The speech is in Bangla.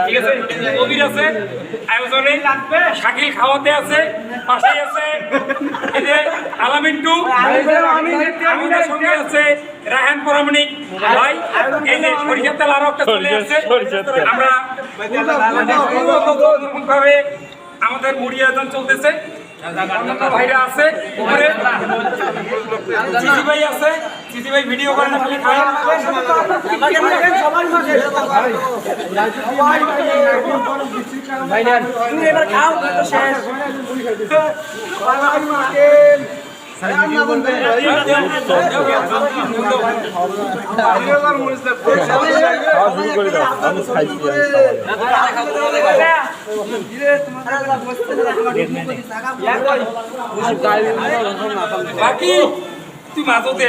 ঠিক আছে কবির আছে আয়োজনে শাকিল খাওয়াতে আছে পাশেই আছে এই যে আলামিন্টু আমাদের সঙ্গে আছে রায়হান পরামানিক ভাই এই যে সরিষার তেল আরো একটা চলে আসছে আমরা ভাবে আমাদের মুড়ি আয়োজন চলতেছে অন্যান্য ভাইরা আছে উপরে চিঠি ভাই আছে চিঠি ভাই ভিডিও করে না খালি খায় বাকি তুই মাঝতে